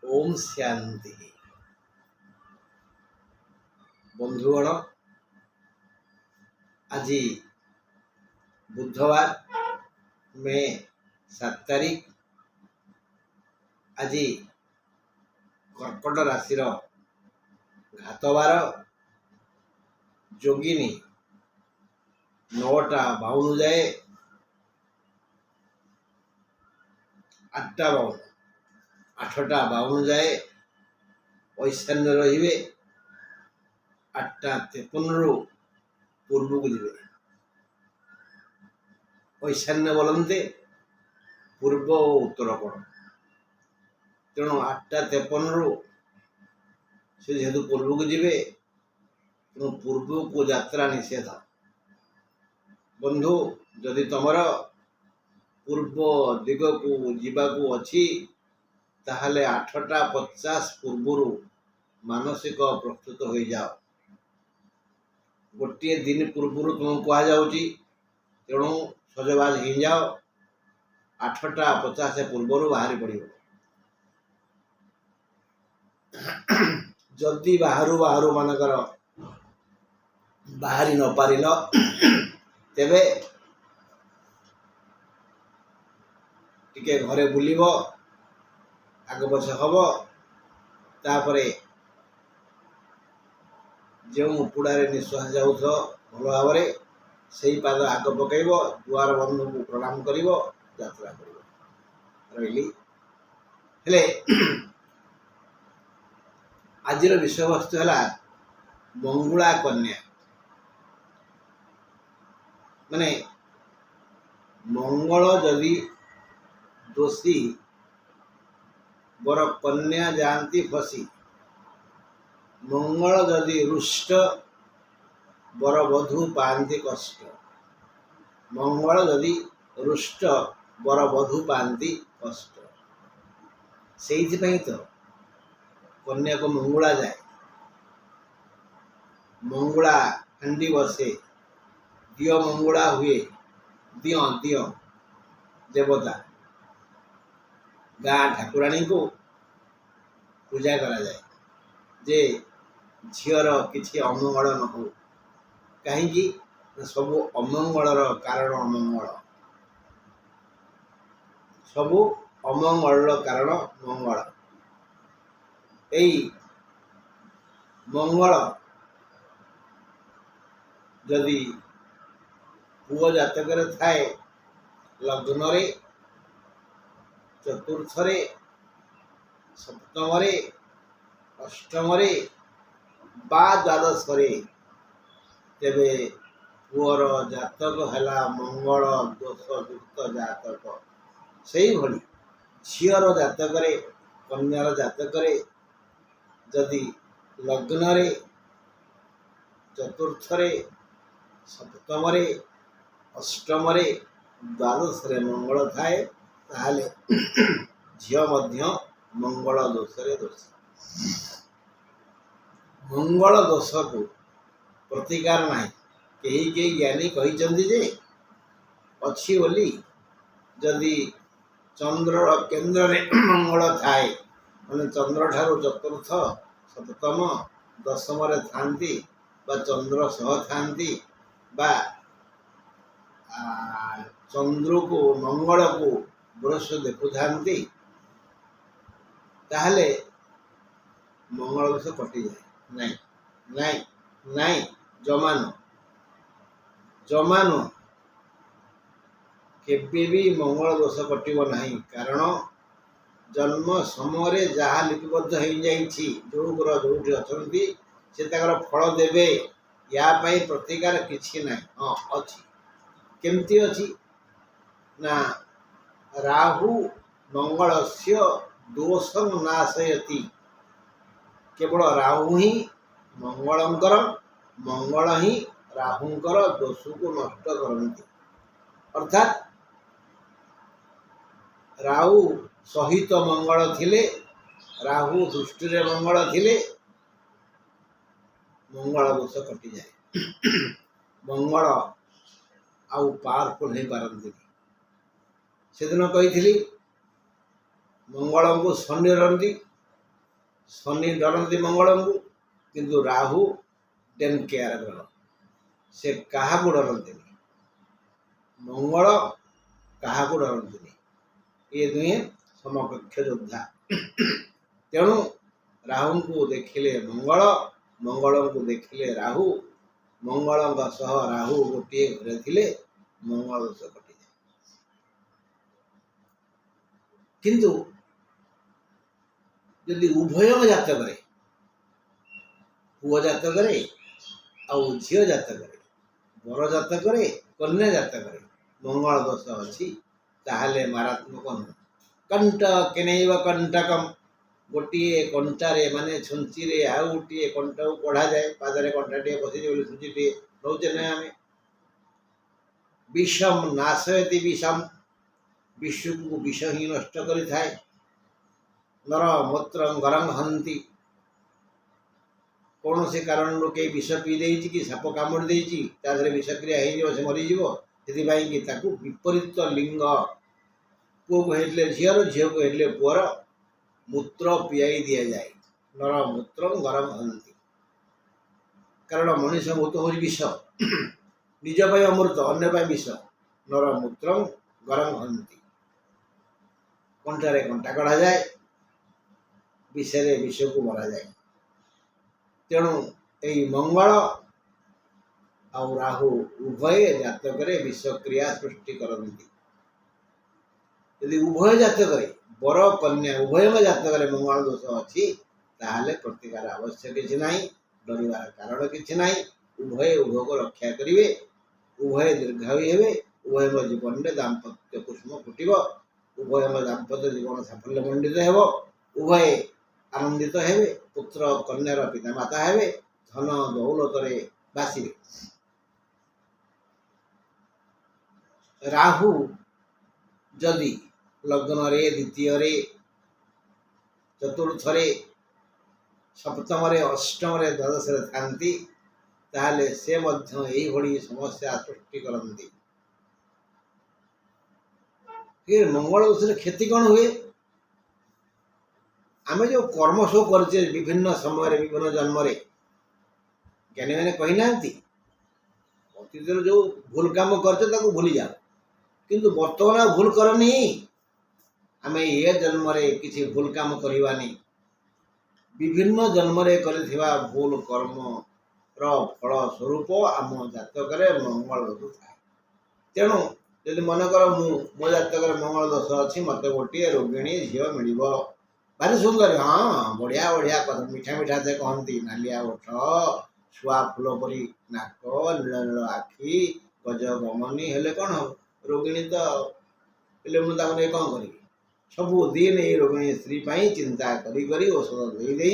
ओम शांति। बंधुगण, आज बुधवार मे 7 तारीख। आज कर्कट राशि घातवार जोगिनी 9:52 जाए 8:52 जाए ईशान्य रे 8:53 पूर्व को जी ईशान्य बोलते पूर्व और उत्तर कोण। तेणु 8:53 से जेहेतु पूर्व को जी तेणु पूर्व को यात्रा निषेध। बंधु, जदि तुमर पूर्व दिग को जीवाकू अच्छी ताहले 8:50 पूर्व मानसिक प्रस्तुत हो जाओ। गोटे दिन पूर्व तुमको कह जाऊँगी, तेणु सजबाज हो जाओ। 8:50 पूर्व बाहरी पड़ो। जदि बाहर मानकर बाहरी न पारिल तेबे टिके घरे बुलिब, आग पछ हम, तापरे जो उपुड़ारे निश्वास जाऊ भल भाव से पाद आग पकड़, दुआर बंधु को प्रणाम कर यात्रा कर रही। हेले आज विषय वस्तु है मंगुला कन्या। माने मंगल जदि दोषी बर कन्या जानती फसी, मंगल जदि रुष्ट बर वधू पाती कष्ट। मंगल जदि रुष्ट बर वधू पाती कष्ट। से तो कन्या को मंगुला जाए, मंगुला हांडी बसे, दियो मंगुला हुए। दियो दियो देवता गाँ ठाकुराणी को पूजा करा जाए जे झीर किसी अमंगल न हो। कहीं सब अमंगलर कारण मंगल, सब अमंगल कारण मंगल। यही मंगल जदि पुओ जातक थाए लग्न रे, चतुर्थ रे, सप्तम रे, अष्टम रे बा द्वादश रे, तेबे पुअर जातक है मंगल दोष युक्त जातक। से ही भली झीर जातक रे, कन्यार जातक रे जदि लग्न रे, चतुर्थ रे, सप्तम रे, अष्टम रे, द्वादश रे मंगल थाए ताहले झील मध्य मंगल दोष रे दोष। मंगल दोष को प्रतिकार नहीं। कई ज्ञानी कही जे अच्छी बोली जदि चंद्र केन्द्र रे मंगल थाए माने चंद्र ठारू चतुर्थ, सप्तम, दशम रे थांती बा चंद्र सह थांती बा चंद्र को मंगल को बृहस्पति देखु थांती ताहले मंगल दोष कटि जाए। नहीं नहीं नहीं, जमानो जमानो केबे भी मंगल दोष कटिब नहीं। कारण जन्म समय जहाँ लिपिबद्ध हो जाइछि, जो ग्रह जोठी अछंती से ताकर फल देवे। या पाई प्रतिकार किछि नहीं। हाँ अच्छी केमती अच्छी ना राहु मंगलस्य दोषं नाशयति। केवल राहु ही मंगलंकर, मंगल ही राहुंकर दोष को नष्ट करती। अर्थात राहु सहित मंगल थिले, राहु दृष्टि रे मंगल थिले, मंगल दोष कटि जाए। मंगल आउ पावरफुल नहीं पारती। से दिन कही मंगल को शनि रंती शनि डरती मंगल को किंतु राहु टेन केयर ग्रह से क्या डरती मंगल क्या डरती ये दुहे समकक्ष योद्धा तेणु राहु को देखिले मंगल मंगल को देखिले राहु मंगल सह राहु गोटे घरे थिले मंगल दोष कटि जाए किंतु यदि उभय जातक पुओ जातक झील जातक बर जातक कन्या जातक मंगल दोष अच्छी ताहले मारात्मक नुह कंटक नैव कंटकम गोटे कंटारे माने छुंची आउ गोटे कंटा को कढ़ा जाए पादरे कंटाटे बसी छुंची नौचे ना आम विषम नाशयति विषम विष को विष ही नष्ट करें नर मूत्र गरम हंती कौन से कारण कई विष पी दे कि साप कामुड़ दे विषक्रिया हो मरीज से विपरीत लिंग पुओ को हेल्ले झीर झील को हेल्ले पुअर मूत्र पियाई दि जाए नर मूत्र गरम हंती कारण मनीष भूत हो विष निज अमृत अन्य विष नर मूत्र गरम हंती कंटारे कंटा कढ़ा जाए विषय विष को मरा जाए तेणु यही मंगल आ राहु उभय जातक विषक्रिया सृष्टि करती यदि उभय जातक बर कन्या उभय जातक मंगल दोष अच्छी ताहले प्रतिकार आवश्यक किसी ना डरवार कारण किसी ना उभय उभय को रक्षा करेंगे उभय दीर्घायु हे उभय जीवन में दाम्पत्य कुसुम फुटब उभय दाम्पत्य जीवन साफल्य मंडित हो उभय आनंदित हेबे पुत्र कन्यार पिता माता हेबे धन दौलत बासिबे राहु जदि लग्न रे द्वितीय रे चतुर्थ रे सप्तम रे अष्टम रे द्वादश रे थांती ताहले से मध्य एही भली समस्या सृष्टि करती फिर मंगल दोष क्षति कौन हुए आम जो कर्म सब करचे विभिन्न समय विभिन्न जन्म ज्ञानी मैंने कही ना अतीत जो भूल काम करते भूली जाओ किंतु वर्तमान भूल करनी आम ये जन्म किसी भूल काम करवानी विभिन्न जन्म करथिबा भूल कर्म फल स्वरूप आम जातक मंगल दोष थाए तेणु यदि मनकर मो जातक मंगल दोष अच्छी मत गोटे रोगिणी झील मिल भारी सुंदर हाँ बढ़िया बढ़िया कथा मीठा मीठा से कहती नालिया ओठ छुआ फूल परी नाक नील नील आखि गज गमनी हेले कौन हम रोगिणी तो मुझे कौन करी सबुदिन ये रोगिणी स्त्री पाई चिंता करी औषध दे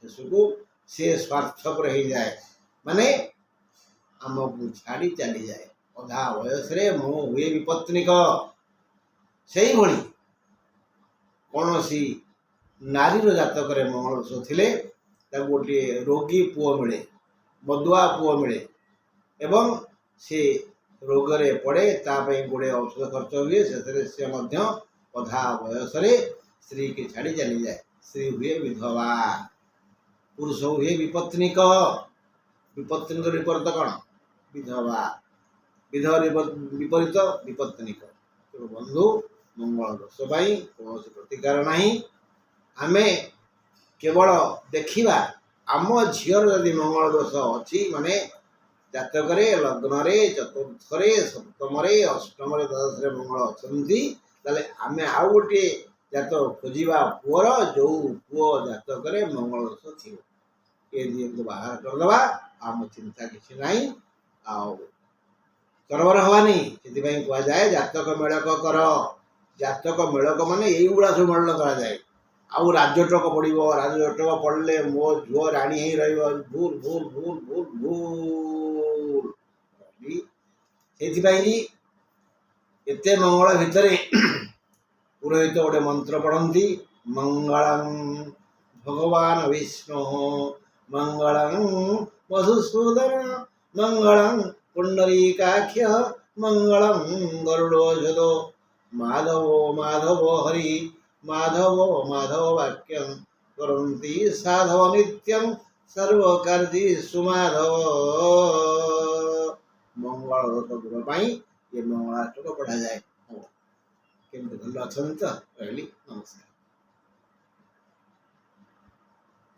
शेष को से स्वार्थपर हो जाए माने आमको छाड़ी चली जाए अधा वयस मो हुए विपत्निक से भली कौन सी नारी जातक मंगल दोष थिले गोटे रोगी पुओ मिले मदुआ पुओ मिले एवं से रोगरे पड़े तापाई गोटे औषध खर्च हुए से अधा वयस स्त्री की छाड़ी चली जाए स्त्री हुए विधवा पुरुष हुए विपत्निक विपत्निक विपरीत कौन विधवा विधवा विपरीत विपत्निक बंधु मंगल दोष कौन प्रतिकार नहीं आमे केवल देखा आम झीर यदि मंगल दोष अच्छी माने जातक लग्न चतुर्थ सप्तम अष्टम द्वादश मंगल अच्छा आमे आउ गोटे जात खोजा पुअर जो पुओ जातक मंगल दोष थी ये दिए को बाहर करदे आम चिंता किसी ना करबर हवानी से कह जाए जातक मेड़क कर जातक मेड़क माने यही गुड़ा सब मेड़न कराए आउ राजटक पड़ो राजटक पड़े मो झुओ राणी ही भूल भूल भूल भूल भूल से एते मंगल भितर पुरोहित गोटे मंत्र पढ़ती मंगलम भगवान विष्णु मंगलम मधुसूदन मंगलम पुंडरीकाख्य मंगलम गरुड़ोषधो माधवो माधवो हरि माधव माधव वाक्यम କରନ୍ତି ସାଧବ ନିତ୍ୟଂ ସର୍ବକାର୍ଯ୍ୟେଷୁ ମାଧବ। ମଙ୍ଗଳ ଦୋଷ ଦୂର ପାଇଁ ଏ ମଙ୍ଗଳାଷ୍ଟକ ପଢ଼ାଯାଏ। କେମିତି ଭଲ ଅଛନ୍ତି ତ? ରହିଲି, ନମସ୍କାର।